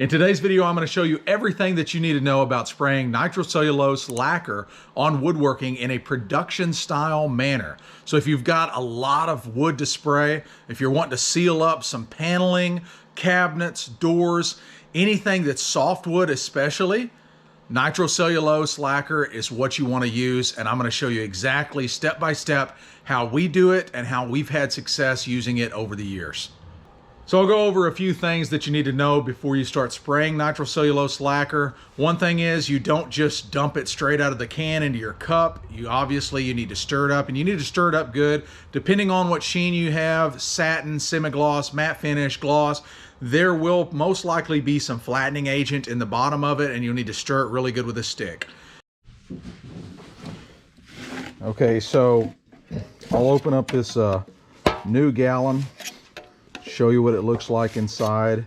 In today's video, I'm going to show you everything that you need to know about spraying nitrocellulose lacquer on woodworking in a production style manner. So if you've got a lot of wood to spray, if you're wanting to seal up some paneling, cabinets, doors, anything that's softwood especially, nitrocellulose lacquer is what you want to use, and I'm going to show you exactly step by step how we do it and how we've had success using it over the years. So I'll go over a few things that you need to know before you start spraying nitrocellulose lacquer. One thing is you don't just dump it straight out of the can into your cup. You need to stir it up, and you need to stir it up good. Depending on what sheen you have, satin, semi-gloss, matte finish, gloss, there will most likely be some flattening agent in the bottom of it, and you'll need to stir it really good with a stick. Okay, so I'll open up this new gallon. Show you what it looks like inside,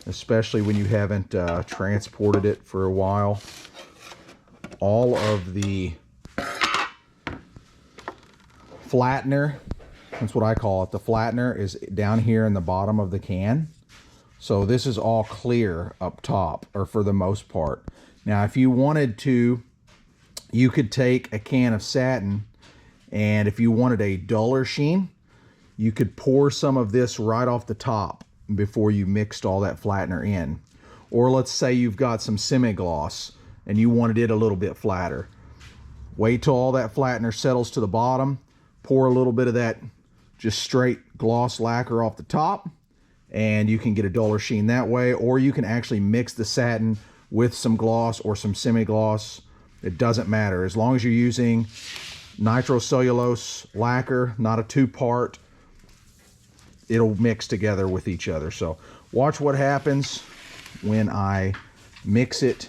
especially when you haven't transported it for a while. All of the flattener, that's what I call it, the flattener is down here in the bottom of the can. So this is all clear up top, or for the most part. Now if you wanted to, you could take a can of satin, and if you wanted a duller sheen, you could pour some of this right off the top before you mixed all that flattener in. Or let's say you've got some semi-gloss and you wanted it a little bit flatter. Wait till all that flattener settles to the bottom, pour a little bit of that just straight gloss lacquer off the top, and you can get a duller sheen that way. Or you can actually mix the satin with some gloss or some semi-gloss. It doesn't matter, as long as you're using nitrocellulose lacquer, not a two-part. It'll mix together with each other. So watch what happens when I mix it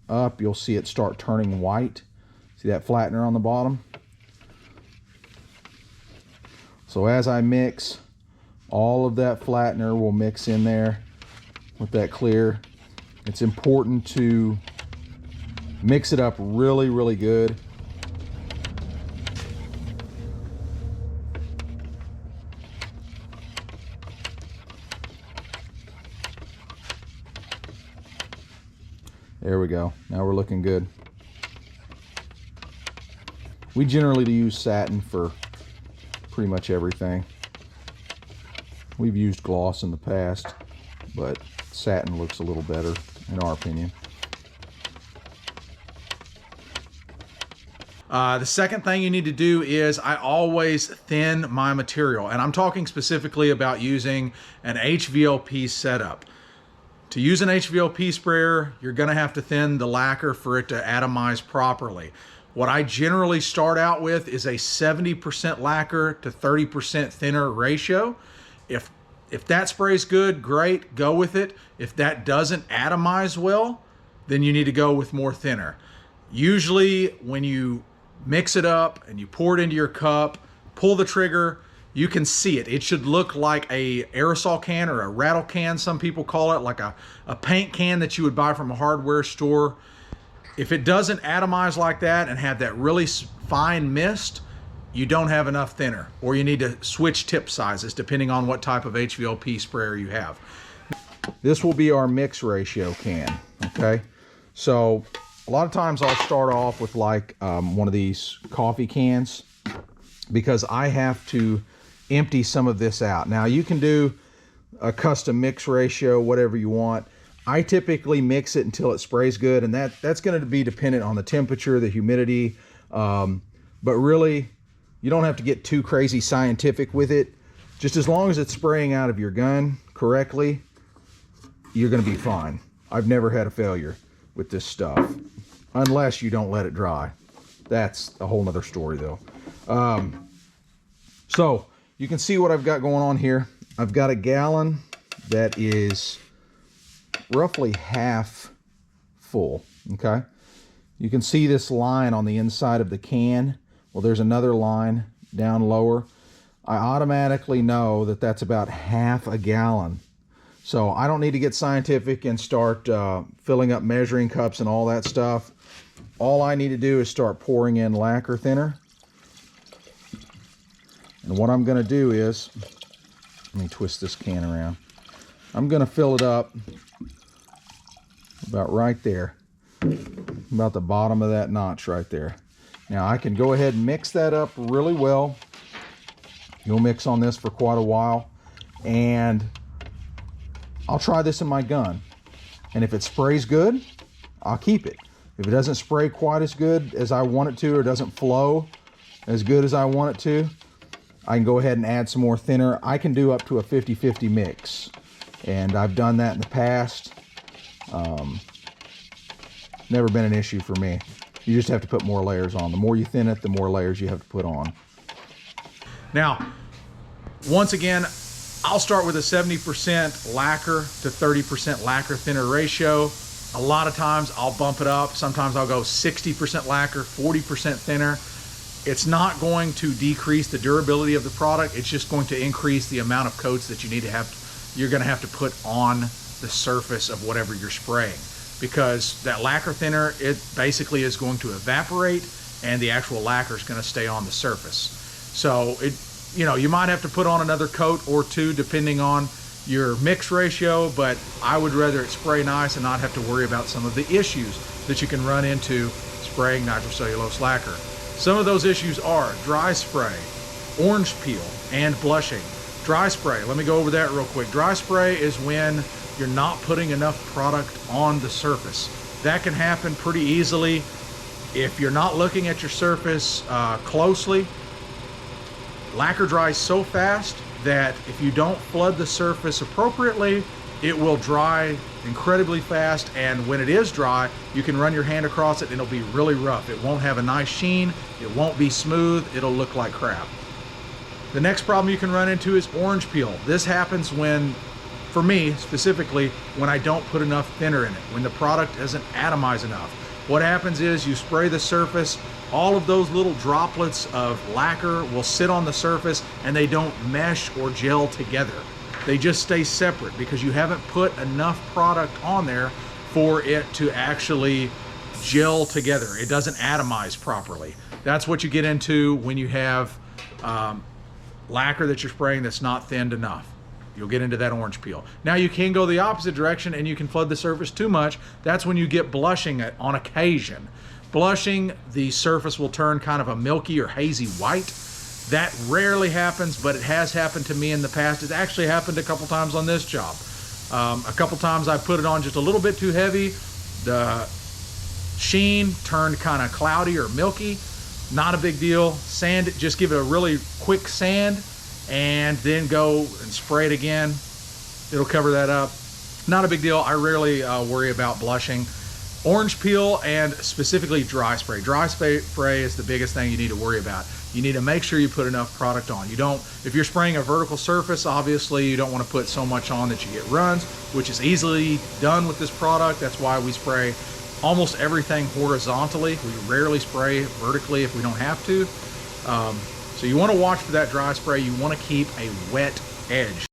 up. You'll see it start turning white. See that flattener on the bottom? So as I mix, all of that flattener will mix in there with that clear. It's important to mix it up really, really good. There we go. Now we're looking good. We generally use satin for pretty much everything. We've used gloss in the past, but satin looks a little better in our opinion. The second thing you need to do is I always thin my material, and I'm talking specifically about using an Hvlp setup. To use an Hvlp sprayer, you're going to have to thin the lacquer for it to atomize properly. What I generally start out with is a 70% lacquer to 30% thinner ratio. If that spray's good, great, go with it. If that doesn't atomize well, then you need to go with more thinner. Usually when you mix it up and you pour it into your cup, pull the trigger, you can see it. It should look like a aerosol can, or a rattle can, some people call it, like a paint can that you would buy from a hardware store. If it doesn't atomize like that and have that really fine mist, you don't have enough thinner, or you need to switch tip sizes depending on what type of Hvlp sprayer you have. This will be our mix ratio can, okay? So a lot of times I'll start off with like one of these coffee cans, because I have to empty some of this out. Now you can do a custom mix ratio, whatever you want. I typically mix it until it sprays good, and that's going to be dependent on the temperature, the humidity, but really you don't have to get too crazy scientific with it. Just as long as it's spraying out of your gun correctly, you're going to be fine. I've never had a failure with this stuff, unless you don't let it dry. That's a whole nother story though. So you can see what I've got going on here. I've got a gallon that is roughly half full, okay? You can see this line on the inside of the can. Well, there's another line down lower. I automatically know that that's about half a gallon. So I don't need to get scientific and start filling up measuring cups and all that stuff. All I need to do is start pouring in lacquer thinner. And what I'm going to do is, let me twist this can around. I'm going to fill it up about right there, about the bottom of that notch right there. Now I can go ahead and mix that up really well. You'll mix on this for quite a while, and I'll try this in my gun. And if it sprays good, I'll keep it. If it doesn't spray quite as good as I want it to, or doesn't flow as good as I want it to, I can go ahead and add some more thinner. I can do up to a 50-50 mix, and I've done that in the past. Never been an issue for me. You just have to put more layers on. The more you thin it, the more layers you have to put on. Now, once again, I'll start with a 70% lacquer to 30% lacquer thinner ratio. A lot of times I'll bump it up. Sometimes I'll go 60% lacquer, 40% thinner. It's not going to decrease the durability of the product. It's just going to increase the amount of coats that you're going to have to put on the surface of whatever you're spraying. Because that lacquer thinner, it basically is going to evaporate, and the actual lacquer is going to stay on the surface. So you might have to put on another coat or two depending on your mix ratio, but I would rather it spray nice and not have to worry about some of the issues that you can run into spraying nitrocellulose lacquer. Some of those issues are dry spray, orange peel, and blushing. Dry spray, let me go over that real quick. Dry spray is when you're not putting enough product on the surface. That can happen pretty easily if you're not looking at your surface closely. Lacquer dries so fast that if you don't flood the surface appropriately, it will dry incredibly fast, and when it is dry, you can run your hand across it and it'll be really rough. It won't have a nice sheen, it won't be smooth, it'll look like crap. The next problem you can run into is orange peel. This happens when, for me specifically, when I don't put enough thinner in it, when the product isn't atomized enough. What happens is you spray the surface, all of those little droplets of lacquer will sit on the surface and they don't mesh or gel together. They just stay separate because you haven't put enough product on there for it to actually gel together. It doesn't atomize properly. That's what you get into when you have lacquer that you're spraying that's not thinned enough. You'll get into that orange peel. Now you can go the opposite direction and you can flood the surface too much. That's when you get blushing on occasion. Blushing, the surface will turn kind of a milky or hazy white. That rarely happens, but it has happened to me in the past. It's actually happened a couple times on this job. A couple times I put it on just a little bit too heavy. The sheen turned kind of cloudy or milky. Not a big deal. Sand it, just give it a really quick sand, and then go and spray it again. It'll cover that up. Not a big deal. I rarely worry about blushing. Orange peel, and specifically dry spray. Dry spray is the biggest thing you need to worry about. You need to make sure you put enough product on. If you're spraying a vertical surface, obviously you don't want to put so much on that you get runs, which is easily done with this product. That's why we spray almost everything horizontally. We rarely spray vertically if we don't have to. So you want to watch for that dry spray. You want to keep a wet edge.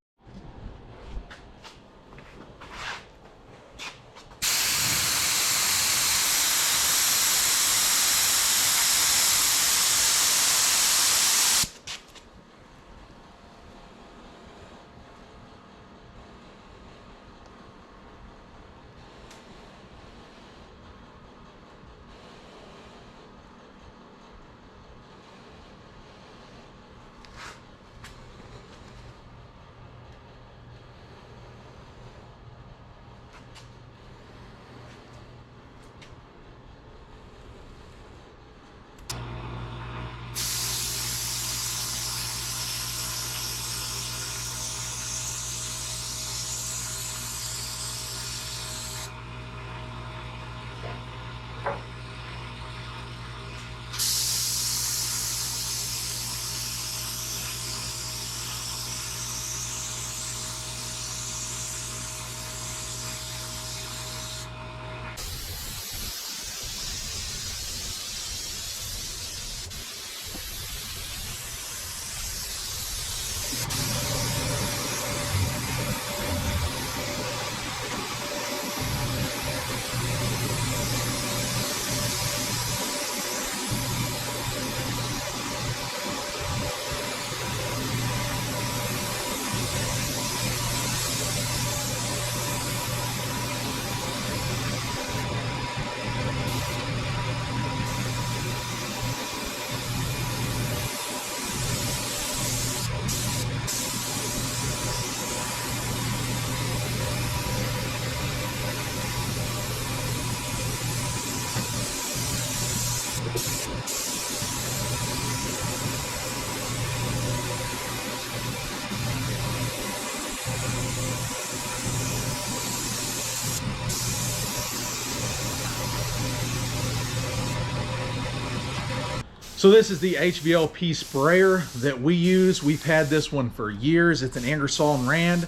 So this is the Hvlp sprayer that we use. We've had this one for years. It's an Ingersoll and Rand.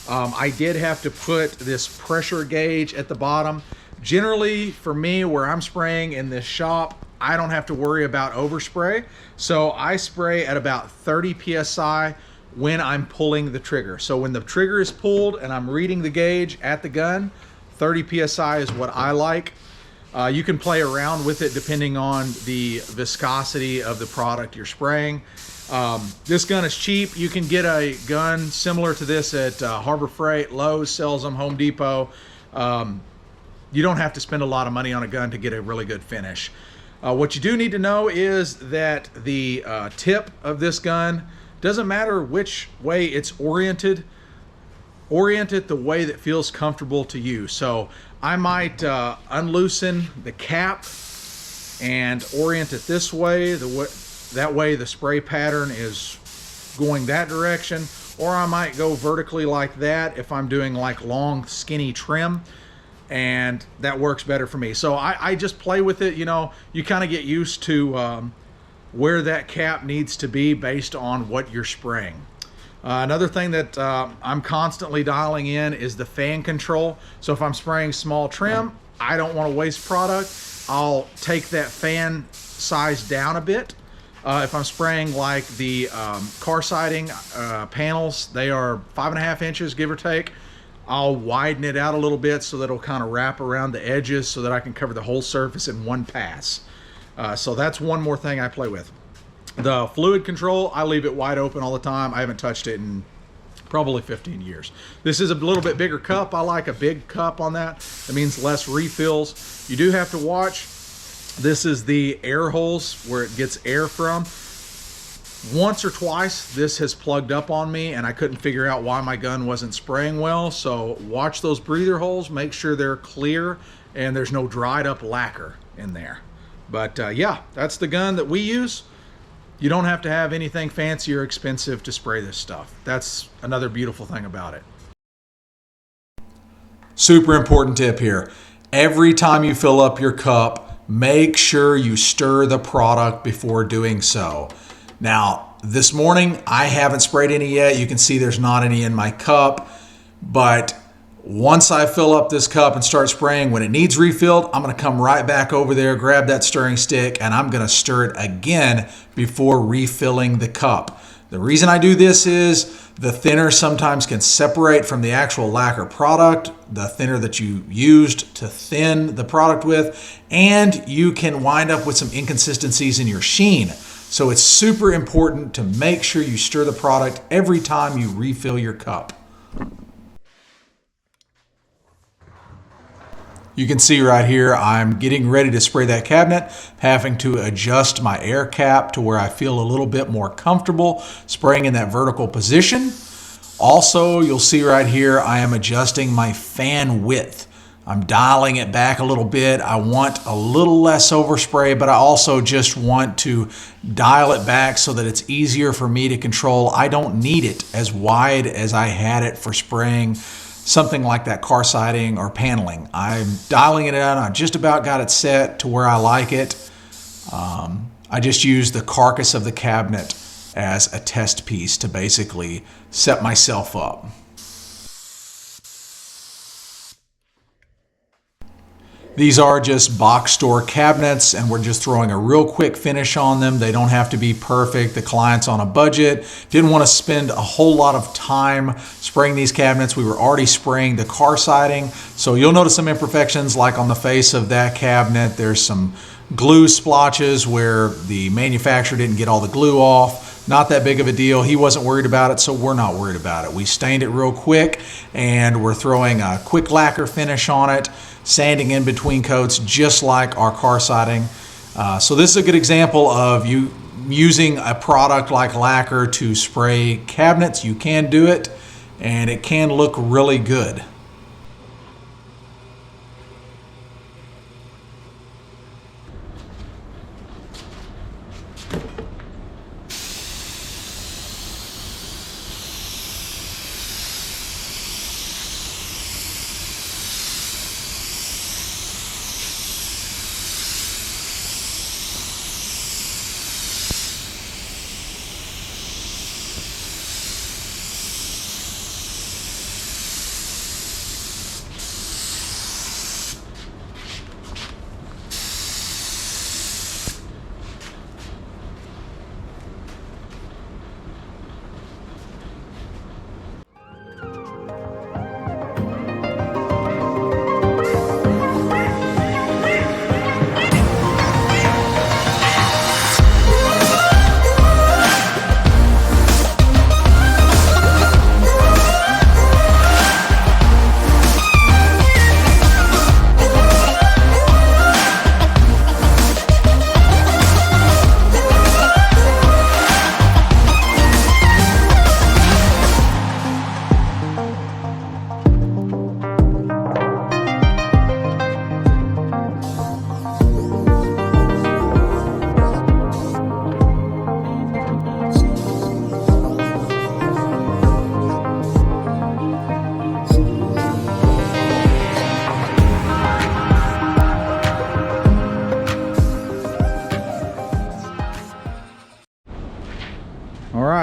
I did have to put this pressure gauge at the bottom. Generally, for me, where I'm spraying in this shop, I don't have to worry about overspray. So I spray at about 30 PSI when I'm pulling the trigger. So when the trigger is pulled and I'm reading the gauge at the gun, 30 PSI is what I like. You can play around with it depending on the viscosity of the product you're spraying. This gun is cheap. You can get a gun similar to this at Harbor Freight. Lowe's sells them, Home Depot. You don't have to spend a lot of money on a gun to get a really good finish. What you do need to know is that the tip of this gun, doesn't matter which way it's oriented, orient it the way that feels comfortable to you. So I might unloosen the cap and orient it this way, that way the spray pattern is going that direction, or I might go vertically like that if I'm doing like long skinny trim, and that works better for me. So I just play with it. You know, you kind of get used to where that cap needs to be based on what you're spraying. Another thing that I'm constantly dialing in is the fan control. So if I'm spraying small trim, I don't want to waste product. I'll take that fan size down a bit. If I'm spraying like the car siding panels, they are 5.5 inches, give or take. I'll widen it out a little bit so that it'll kind of wrap around the edges so that I can cover the whole surface in one pass. So that's one more thing I play with. The fluid control, I leave it wide open all the time. I haven't touched it in probably 15 years. This is a little bit bigger cup. I like a big cup on that. That means less refills. You do have to watch. This is the air holes where it gets air from. Once or twice this has plugged up on me and I couldn't figure out why my gun wasn't spraying well. So watch those breather holes, make sure they're clear and there's no dried up lacquer in there. But yeah, that's the gun that we use. You don't have to have anything fancy or expensive to spray this stuff. That's another beautiful thing about it. Super important tip here. Every time you fill up your cup, make sure you stir the product before doing so. Now, this morning, I haven't sprayed any yet. You can see there's not any in my cup, but once I fill up this cup and start spraying, when it needs refilled, I'm going to come right back over there, grab that stirring stick, and I'm going to stir it again before refilling the cup. The reason I do this is the thinner sometimes can separate from the actual lacquer product, the thinner that you used to thin the product with, and you can wind up with some inconsistencies in your sheen. So it's super important to make sure you stir the product every time you refill your cup. You can see right here, I'm getting ready to spray that cabinet, having to adjust my air cap to where I feel a little bit more comfortable spraying in that vertical position. Also, you'll see right here, I am adjusting my fan width. I'm dialing it back a little bit. I want a little less overspray, but I also just want to dial it back so that it's easier for me to control. I don't need it as wide as I had it for spraying something like that car siding or paneling. I'm dialing it in. I just about got it set to where I like it. I just use the carcass of the cabinet as a test piece to basically set myself up. These are just box store cabinets and we're just throwing a real quick finish on them. They don't have to be perfect. The client's on a budget. Didn't want to spend a whole lot of time spraying these cabinets. We were already spraying the car siding. So you'll notice some imperfections like on the face of that cabinet. There's some glue splotches where the manufacturer didn't get all the glue off. Not that big of a deal. He wasn't worried about it, so we're not worried about it. We stained it real quick and we're throwing a quick lacquer finish on it, sanding in between coats just like our car siding. So this is a good example of you using a product like lacquer to spray cabinets. You can do it and it can look really good.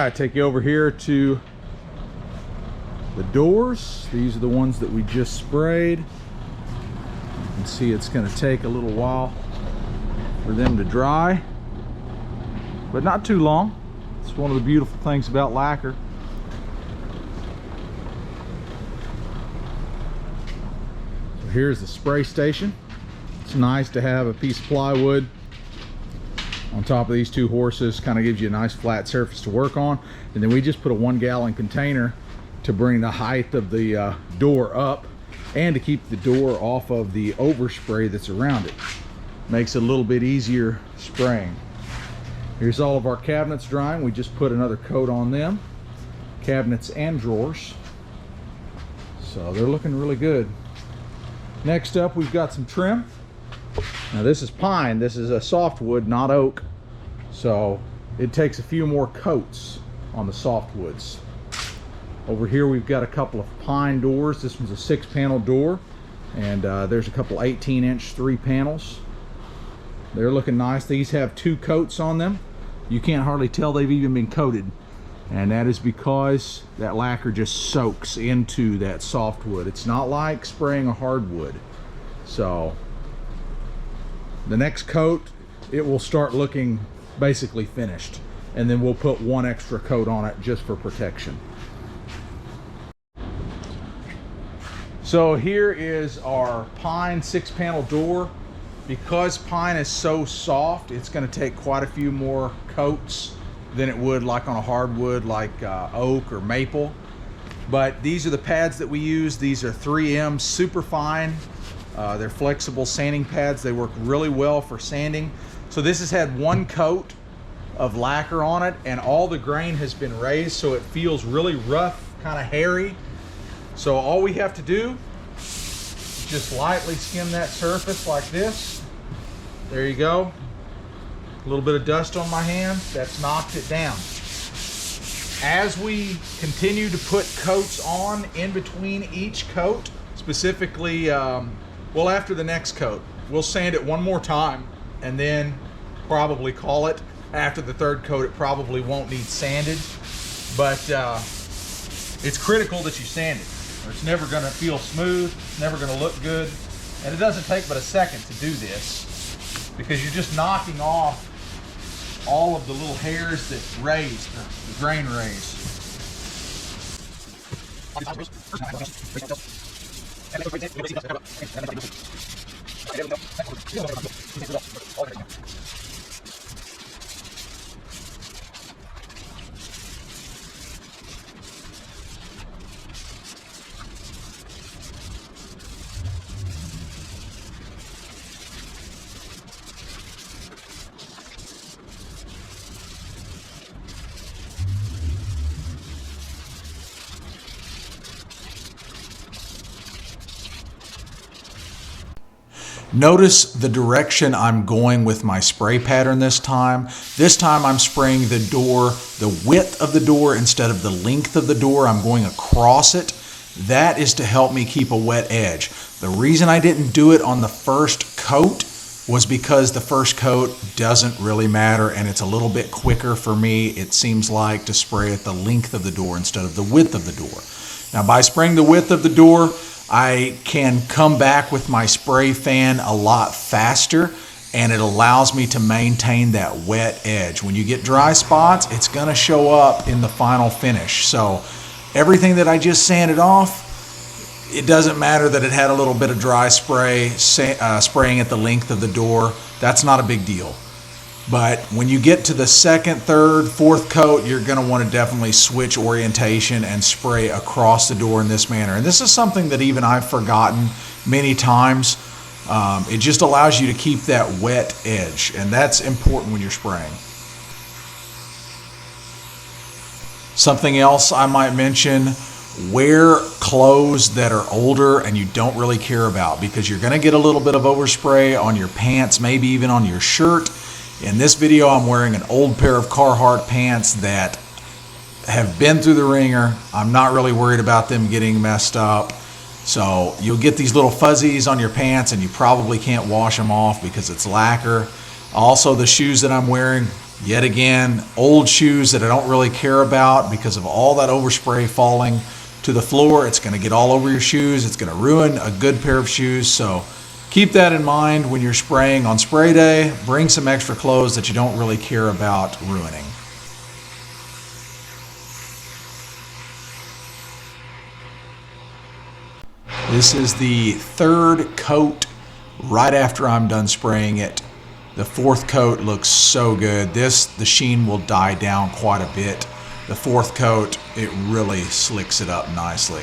right, take you over here to the doors. These are the ones that we just sprayed. You can see it's going to take a little while for them to dry, but not too long. It's one of the beautiful things about lacquer. So here's the spray station. It's nice to have a piece of plywood on top of these two horses. Kind of gives you a nice flat surface to work on. And then we just put a 1-gallon container to bring the height of the door up and to keep the door off of the overspray that's around it. Makes it a little bit easier spraying. Here's all of our cabinets drying. We just put another coat on them, cabinets and drawers. So they're looking really good. Next up, we've got some trim. Now this is pine. This is a softwood, not oak. So it takes a few more coats on the softwoods. Over here we've got a couple of pine doors. This one's a 6-panel door, and there's a couple 18-inch 3 panels. They're looking nice. These have 2 coats on them. You can't hardly tell they've even been coated, and that is because that lacquer just soaks into that softwood. It's not like spraying a hardwood. So the next coat, it will start looking basically finished, and then we'll put 1 extra coat on it just for protection. So here is our pine 6-panel door. Because pine is so soft, it's going to take quite a few more coats than it would like on a hardwood like oak or maple. But these are the pads that we use. These are 3M super fine. They're flexible sanding pads. They work really well for sanding. So this has had 1 coat of lacquer on it, and all the grain has been raised, so it feels really rough, kind of hairy. So all we have to do is just lightly skim that surface like this. There you go. A little bit of dust on my hand. That's knocked it down. As we continue to put coats on in between each coat, specifically, well, after the next coat, we'll sand it 1 more time and then probably call it. After the 3rd coat, it probably won't need sanded, but it's critical that you sand it, or it's never going to feel smooth, it's never going to look good. And it doesn't take but a second to do this, because you're just knocking off all of the little hairs that raised, the grain raised. Notice the direction I'm going with my spray pattern this time. This time I'm spraying the door, the width of the door instead of the length of the door. I'm going across it. That is to help me keep a wet edge. The reason I didn't do it on the first coat was because the first coat doesn't really matter, and it's a little bit quicker for me, it seems like, to spray at the length of the door instead of the width of the door. Now by spraying the width of the door, I can come back with my spray fan a lot faster, and it allows me to maintain that wet edge. When you get dry spots, it's going to show up in the final finish. So everything that I just sanded off, it doesn't matter that it had a little bit of dry spray spraying at the length of the door. That's not a big deal. But when you get to the 2nd, 3rd, 4th coat, you're going to want to definitely switch orientation and spray across the door in this manner. And this is something that even I've forgotten many times. It just allows you to keep that wet edge, and that's important when you're spraying. Something else I might mention, wear clothes that are older and you don't really care about, because you're going to get a little bit of overspray on your pants, maybe even on your shirt. In this video, I'm wearing an old pair of Carhartt pants that have been through the ringer. I'm not really worried about them getting messed up. So you'll get these little fuzzies on your pants, and you probably can't wash them off because it's lacquer. Also, the shoes that I'm wearing, yet again, old shoes that I don't really care about because of all that overspray falling to the floor. It's going to get all over your shoes. It's going to ruin a good pair of shoes. So keep that in mind when you're spraying on spray day. Bring some extra clothes that you don't really care about ruining. This is the third coat right after I'm done spraying it. The fourth coat looks so good. The sheen will die down quite a bit. The fourth coat, it really slicks it up nicely.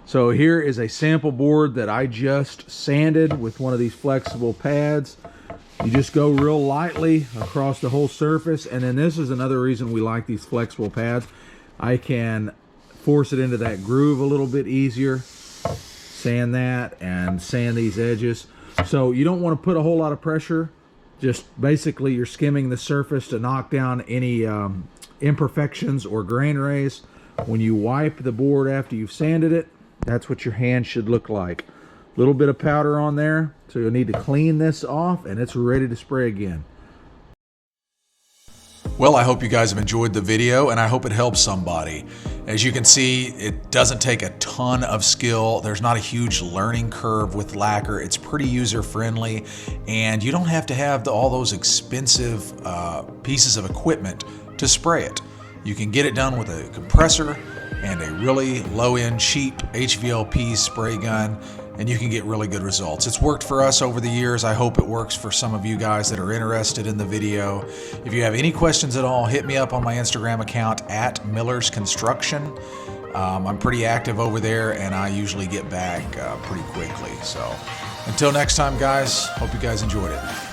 So here is a sample board that I just sanded with one of these flexible pads. You just go real lightly across the whole surface, and then this is another reason we like these flexible pads. I can force it into that groove a little bit easier, sand that, and sand these edges. So you don't want to put a whole lot of pressure. Just basically you're skimming the surface to knock down any imperfections or grain rays. When you wipe the board after you've sanded it, that's what your hand should look like. A little bit of powder on there, so you'll need to clean this off, and it's ready to spray again. Well, I hope you guys have enjoyed the video, and I hope it helps somebody. As you can see, it doesn't take a ton of skill. There's not a huge learning curve with lacquer. It's pretty user-friendly, and you don't have to have all those expensive pieces of equipment to spray it. You can get it done with a compressor and a really low-end, cheap HVLP spray gun, and you can get really good results. It's worked for us over the years. I hope it works for some of you guys that are interested in the video. If you have any questions at all, hit me up on my Instagram account at Miller's Construction. I'm pretty active over there, and I usually get back pretty quickly. So until next time, guys, hope you guys enjoyed it.